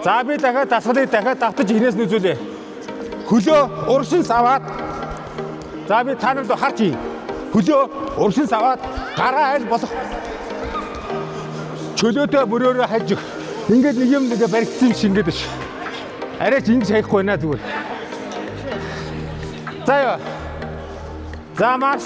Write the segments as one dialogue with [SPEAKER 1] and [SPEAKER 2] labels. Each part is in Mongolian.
[SPEAKER 1] За би дахиад дасгалыг дахиад давтаж хинээс нь үзүүлээ. Хөлөө уршин саваад. За би та нарт харж ий. Хөлөө уршин саваад гараа айл болох. Чөлөөтэй мөрөөрөө хажиг. Ингээд нэг юм нэг баригдсан юм шиг ингээд ш. Арайч ингэж хаяхгүй байна зүгээр. За ёо. За марш.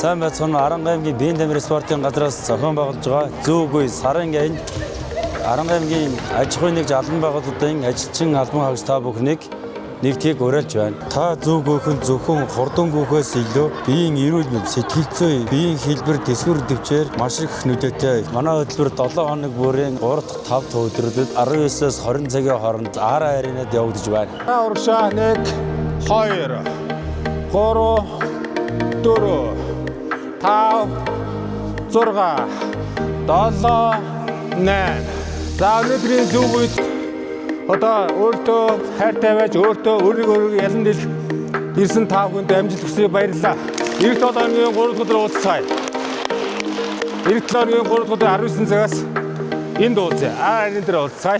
[SPEAKER 2] Сайн байцгаана уу? Аранга аймгийн биеийн тамирын спортын газраас зохион байгуулж байгаа зүүгүй сарын аянд Аранга аймгийн аж ахуйн нэгж албан байгуулалтын ажилчин албан хаагч та бүхнийг нэгтгэх уриалж байна. Та зүүгөөхөн зөвхөн хурдангүйхээс илүү биеийн эрүүл мэнд, сэтгэл зүй, биеийн хэлбэр, дэсвэр дэвчээр маш их нүдэтэй. Манай хөтөлбөр 7 хоног бүрийн 3 дахь 5 өдрүүдэд 19-с 20 цагийн хооронд Ара аренад явагдаж байна.
[SPEAKER 1] Уршаа 1 2 3 4 5 6 7 8. За өнөөдрийн зөв үед одоо өөртөө хайртай байж өөрийгөө ялан дэлэх ирсэн та бүхэнд амжилт хүсье баярлалаа. Эх 7 хоногийн 3 дахь өдөр уулзцаая. Эх 7 хоногийн 3 дахь өдөр 19 цагаас энд уулзъя. Арен дээр уулзцаая.